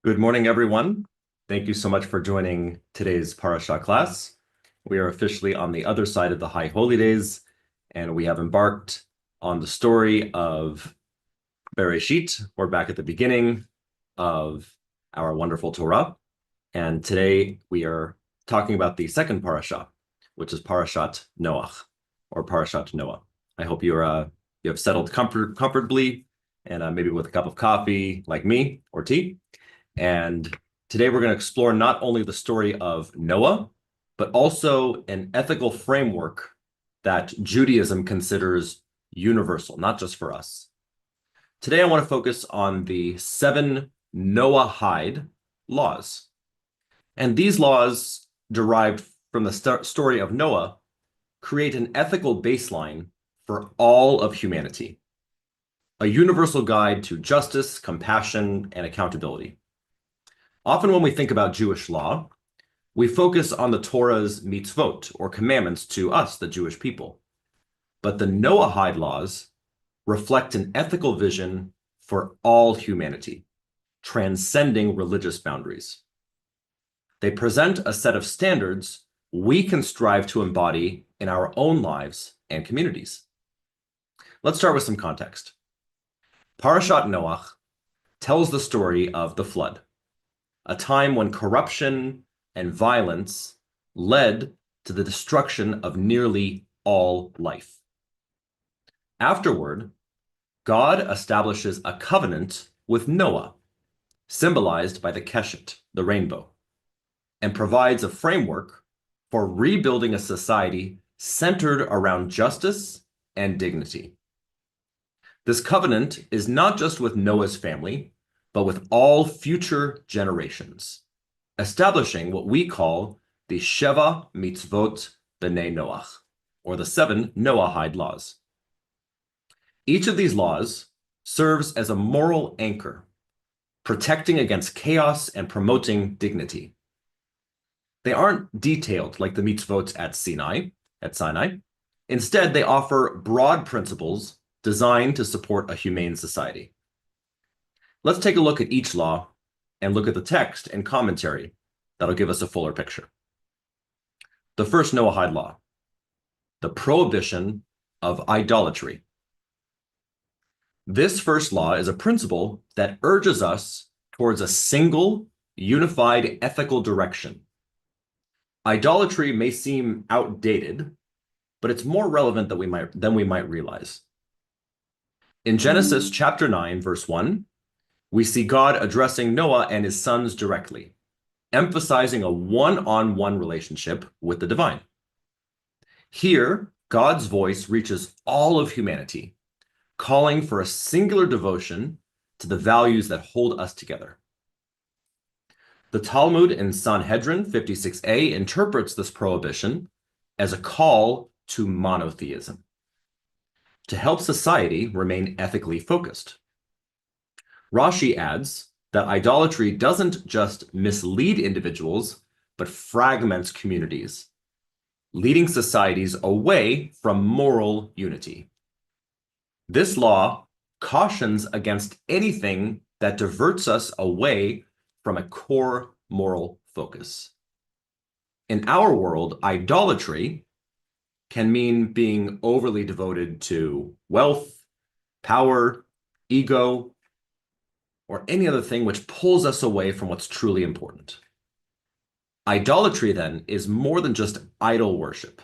Good morning, everyone. Thank you so much for joining today's Parasha class. We are officially on the other side of the High Holy Days, and we have embarked on the story of Bereshit. We're back at the beginning of our wonderful Torah, and today we are talking about the second Parasha, which is Parashat Noach, or Parashat Noah. I hope you have settled comfortably, and maybe with a cup of coffee like me, or tea. And today we're going to explore not only the story of Noah, but also an ethical framework that Judaism considers universal, not just for us. Today I want to focus on the 7 Noahide laws. And these laws, derived from the story of Noah, create an ethical baseline for all of humanity, a universal guide to justice, compassion, and accountability. Often when we think about Jewish law, we focus on the Torah's mitzvot, or commandments to us, the Jewish people. But the Noahide laws reflect an ethical vision for all humanity, transcending religious boundaries. They present a set of standards we can strive to embody in our own lives and communities. Let's start with some context. Parashat Noach tells the story of the flood, a time when corruption and violence led to the destruction of nearly all life. Afterward, God establishes a covenant with Noah, symbolized by the Keshet, the rainbow, and provides a framework for rebuilding a society centered around justice and dignity. This covenant is not just with Noah's family, but with all future generations, establishing what we call the Sheva Mitzvot B'nai Noach, or the 7 Noahide laws. Each of these laws serves as a moral anchor, protecting against chaos and promoting dignity. They aren't detailed like the mitzvot at Sinai. Instead, they offer broad principles designed to support a humane society. Let's take a look at each law and look at the text and commentary that'll give us a fuller picture. The first Noahide law, the prohibition of idolatry. This first law is a principle that urges us towards a single, unified ethical direction. Idolatry may seem outdated, but it's more relevant than we might realize. In Genesis chapter 9, verse 1, we see God addressing Noah and his sons directly, emphasizing a one-on-one relationship with the divine. Here, God's voice reaches all of humanity, calling for a singular devotion to the values that hold us together. The Talmud in Sanhedrin 56a interprets this prohibition as a call to monotheism, to help society remain ethically focused. Rashi adds that idolatry doesn't just mislead individuals, but fragments communities, leading societies away from moral unity. This law cautions against anything that diverts us away from a core moral focus. In our world, idolatry can mean being overly devoted to wealth, power, ego, or any other thing which pulls us away from what's truly important. Idolatry, then, is more than just idol worship.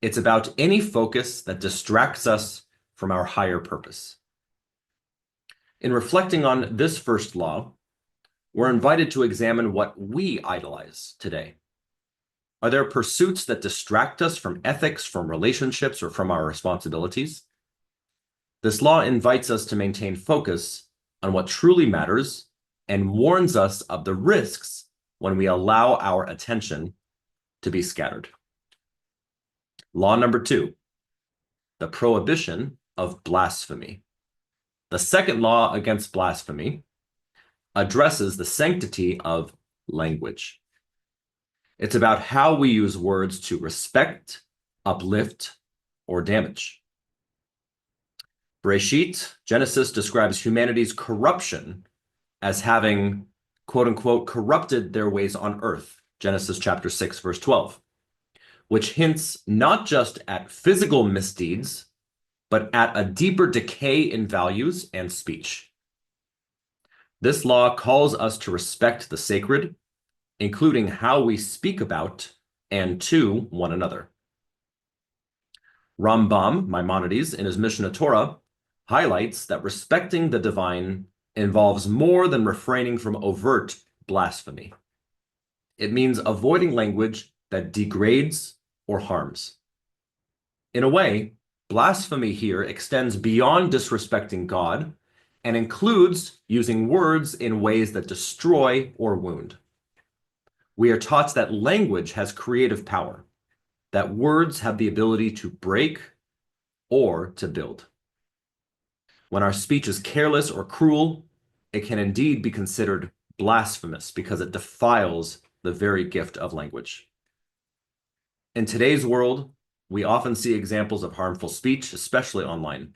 It's about any focus that distracts us from our higher purpose. In reflecting on this first law, we're invited to examine what we idolize today. Are there pursuits that distract us from ethics, from relationships, or from our responsibilities? This law invites us to maintain focus on what truly matters and warns us of the risks when we allow our attention to be scattered. Law number 2, the prohibition of blasphemy. The second law against blasphemy addresses the sanctity of language. It's about how we use words to respect, uplift, or damage. Bereshit, Genesis, describes humanity's corruption as having quote unquote, corrupted their ways on earth, Genesis chapter 6, verse 12, which hints not just at physical misdeeds, but at a deeper decay in values and speech. This law calls us to respect the sacred, including how we speak about and to one another. Rambam, Maimonides, in his Mishnah Torah, highlights that respecting the divine involves more than refraining from overt blasphemy. It means avoiding language that degrades or harms. In a way, blasphemy here extends beyond disrespecting God and includes using words in ways that destroy or wound. We are taught that language has creative power, that words have the ability to break or to build. When our speech is careless or cruel, it can indeed be considered blasphemous because it defiles the very gift of language. In today's world, we often see examples of harmful speech, especially online.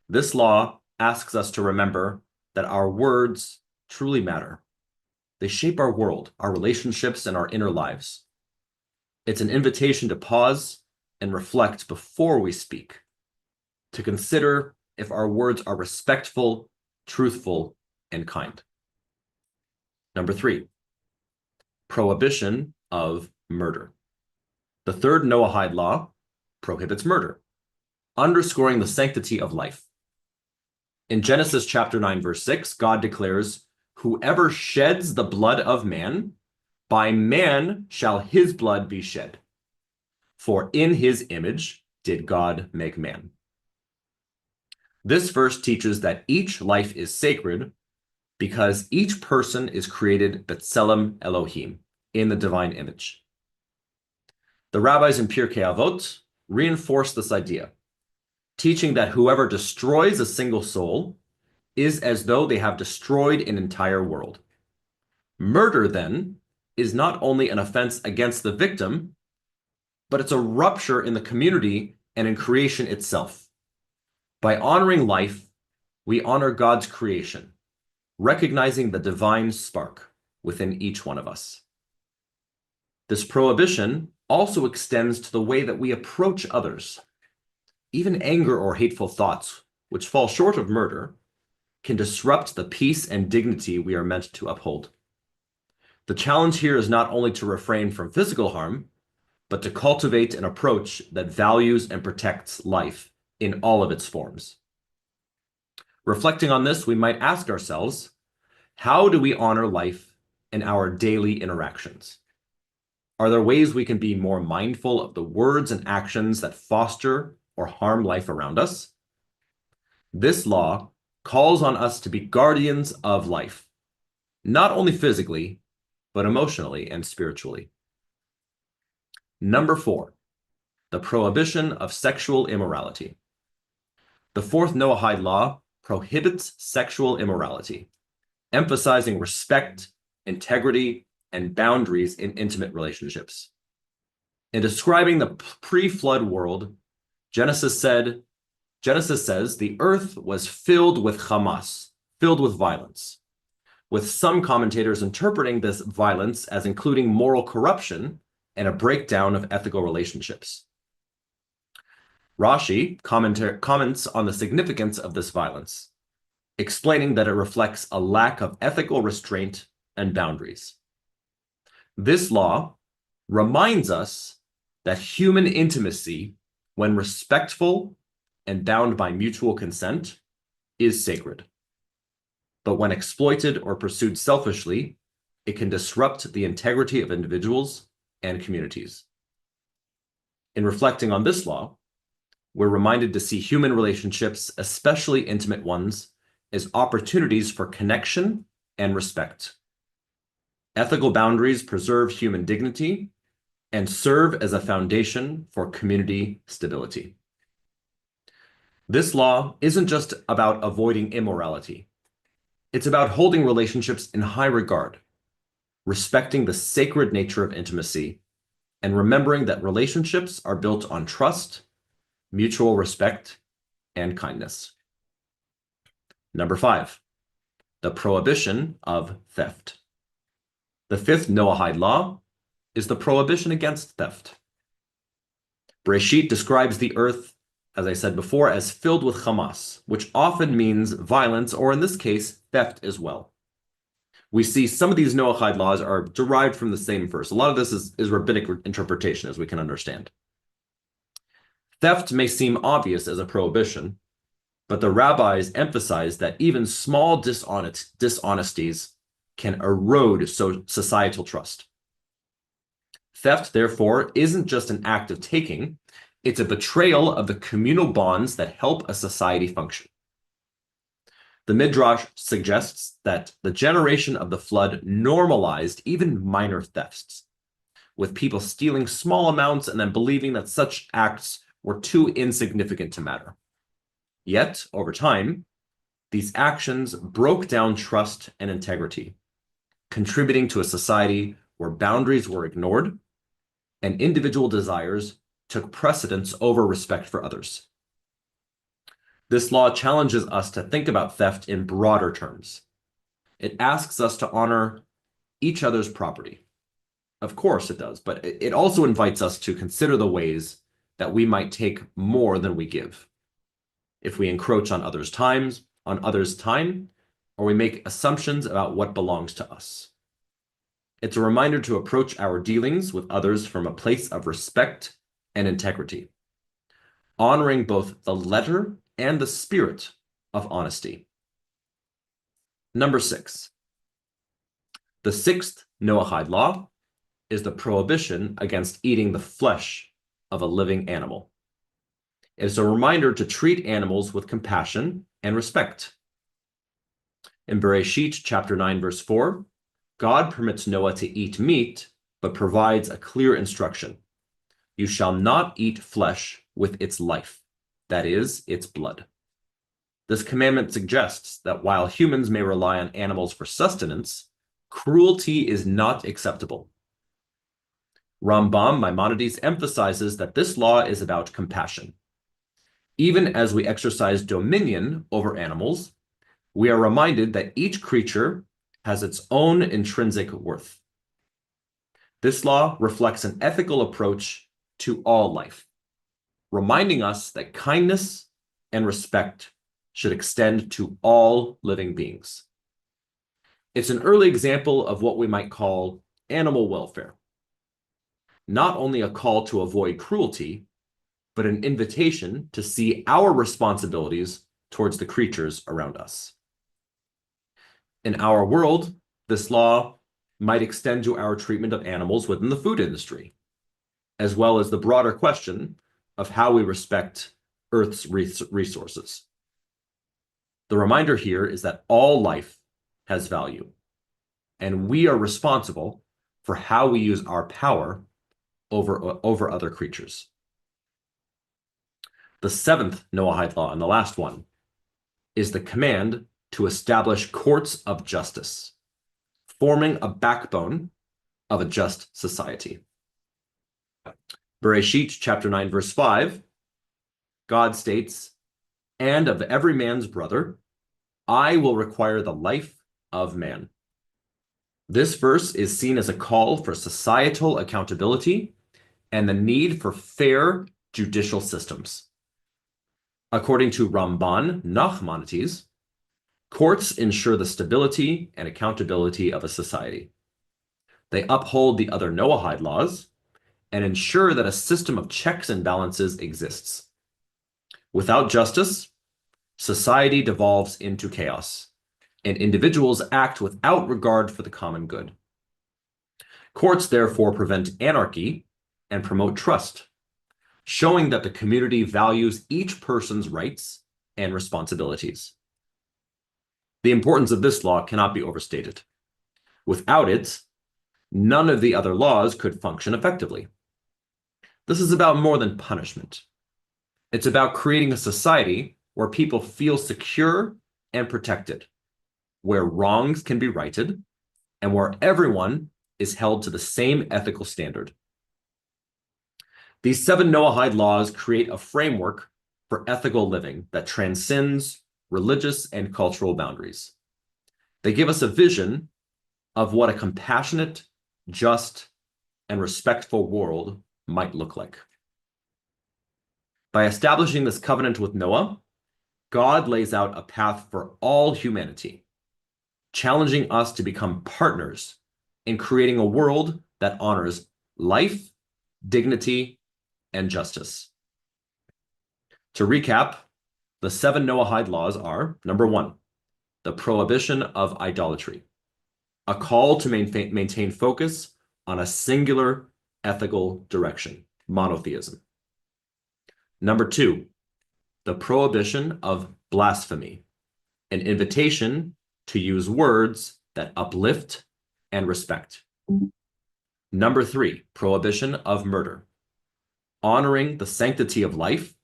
This law asks us to remember that our words truly matter. They shape our world, our relationships, and our inner lives. It's an invitation to pause and reflect before we speak, to consider if our words are respectful, truthful, and kind. Number 3, prohibition of murder. The third Noahide law prohibits murder, underscoring the sanctity of life. In Genesis chapter 9, verse 6, God declares, "Whoever sheds the blood of man, by man shall his blood be shed. For in his image did God make man." This verse teaches that each life is sacred because each person is created B'Tselem Elohim, in the divine image. The rabbis in Pirkei Avot reinforce this idea, teaching that whoever destroys a single soul is as though they have destroyed an entire world. Murder, then, is not only an offense against the victim, but it's a rupture in the community and in creation itself. By honoring life, we honor God's creation, recognizing the divine spark within each one of us. This prohibition also extends to the way that we approach others. Even anger or hateful thoughts, which fall short of murder, can disrupt the peace and dignity we are meant to uphold. The challenge here is not only to refrain from physical harm, but to cultivate an approach that values and protects life in all of its forms. Reflecting on this, we might ask ourselves, how do we honor life in our daily interactions? Are there ways we can be more mindful of the words and actions that foster or harm life around us? This law calls on us to be guardians of life, not only physically, but emotionally and spiritually. Number 4, the prohibition of sexual immorality. The fourth Noahide law prohibits sexual immorality, emphasizing respect, integrity, and boundaries in intimate relationships. In describing the pre-flood world, Genesis says, the earth was filled with Hamas, filled with violence, with some commentators interpreting this violence as including moral corruption and a breakdown of ethical relationships. Rashi comments on the significance of this violence, explaining that it reflects a lack of ethical restraint and boundaries. This law reminds us that human intimacy, when respectful and bound by mutual consent, is sacred. But when exploited or pursued selfishly, it can disrupt the integrity of individuals and communities. In reflecting on this law, we're reminded to see human relationships, especially intimate ones, as opportunities for connection and respect. Ethical boundaries preserve human dignity and serve as a foundation for community stability. This law isn't just about avoiding immorality. It's about holding relationships in high regard, respecting the sacred nature of intimacy, and remembering that relationships are built on trust, mutual respect, and kindness. Number 5, the prohibition of theft. The fifth Noahide law is the prohibition against theft. Bereshit describes the earth, as I said before, as filled with Hamas, which often means violence, or in this case, theft as well. We see some of these Noahide laws are derived from the same verse. A lot of this is rabbinic interpretation, as we can understand. Theft may seem obvious as a prohibition, but the rabbis emphasize that even small dishonesties can erode societal trust. Theft, therefore, isn't just an act of taking, it's a betrayal of the communal bonds that help a society function. The Midrash suggests that the generation of the flood normalized even minor thefts, with people stealing small amounts and then believing that such acts were too insignificant to matter. Yet, over time, these actions broke down trust and integrity, contributing to a society where boundaries were ignored and individual desires took precedence over respect for others. This law challenges us to think about theft in broader terms. It asks us to honor each other's property. Of course it does, but it also invites us to consider the ways that we might take more than we give. If we encroach on others' time, or we make assumptions about what belongs to us. It's a reminder to approach our dealings with others from a place of respect and integrity, honoring both the letter and the spirit of honesty. Number 6. The sixth Noahide law is the prohibition against eating the flesh of a living animal. It is a reminder to treat animals with compassion and respect. In Bereshit chapter 9, verse 4, God permits Noah to eat meat, but provides a clear instruction. You shall not eat flesh with its life, that is, its blood. This commandment suggests that while humans may rely on animals for sustenance, cruelty is not acceptable. Rambam Maimonides emphasizes that this law is about compassion. Even as we exercise dominion over animals, we are reminded that each creature has its own intrinsic worth. This law reflects an ethical approach to all life, reminding us that kindness and respect should extend to all living beings. It's an early example of what we might call animal welfare. Not only a call to avoid cruelty, but an invitation to see our responsibilities towards the creatures around us. In our world, this law might extend to our treatment of animals within the food industry, as well as the broader question of how we respect Earth's resources. The reminder here is that all life has value, and we are responsible for how we use our power over other creatures. The seventh Noahide law, and the last one, is the command to establish courts of justice, forming a backbone of a just society. Bereshit chapter 9, verse 5, God states, "And of every man's brother, I will require the life of man." This verse is seen as a call for societal accountability and the need for fair judicial systems. According to Ramban Nachmanides, courts ensure the stability and accountability of a society. They uphold the other Noahide laws and ensure that a system of checks and balances exists. Without justice, society devolves into chaos, and individuals act without regard for the common good. Courts therefore prevent anarchy and promote trust, showing that the community values each person's rights and responsibilities. The importance of this law cannot be overstated. Without it, none of the other laws could function effectively. This is about more than punishment. It's about creating a society where people feel secure and protected, where wrongs can be righted, and where everyone is held to the same ethical standard. These 7 Noahide laws create a framework for ethical living that transcends religious and cultural boundaries. They give us a vision of what a compassionate, just, and respectful world might look like. By establishing this covenant with Noah, God lays out a path for all humanity, challenging us to become partners in creating a world that honors life, dignity, and justice. To recap, the 7 Noahide laws are: number 1, the prohibition of idolatry, a call to maintain focus on a singular ethical direction, monotheism. Number 2, the prohibition of blasphemy, an invitation to use words that uplift and respect. Number 3, prohibition of murder, honoring the sanctity of life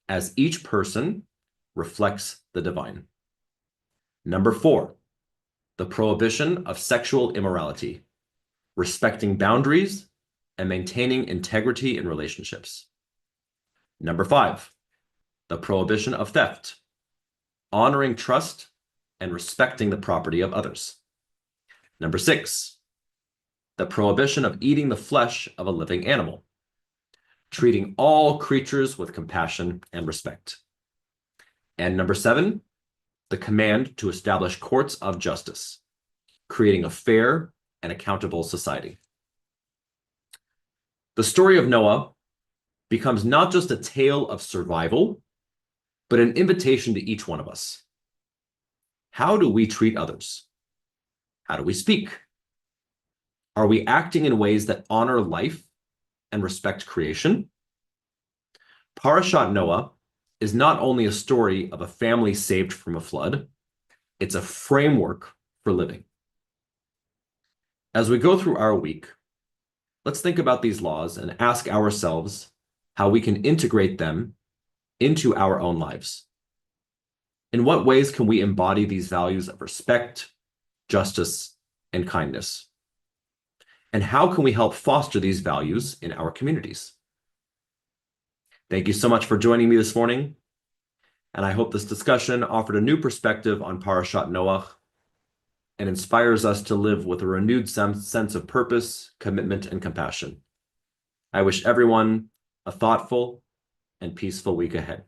as each person reflects the divine. Number 4, the prohibition of sexual immorality, respecting boundaries and maintaining integrity in relationships. Number 5, the prohibition of theft, honoring trust and respecting the property of others. Number 6, the prohibition of eating the flesh of a living animal, treating all creatures with compassion and respect. And number 7, the command to establish courts of justice, creating a fair and accountable society. The story of Noah becomes not just a tale of survival, but an invitation to each one of us. How do we treat others? How do we speak? Are we acting in ways that honor life and respect creation? Parashat Noah is not only a story of a family saved from a flood, it's a framework for living. As we go through our week, let's think about these laws and ask ourselves how we can integrate them into our own lives. In what ways can we embody these values of respect, justice, and kindness? And how can we help foster these values in our communities? Thank you so much for joining me this morning, and I hope this discussion offered a new perspective on Parashat Noach and inspires us to live with a renewed sense of purpose, commitment, and compassion. I wish everyone a thoughtful and peaceful week ahead.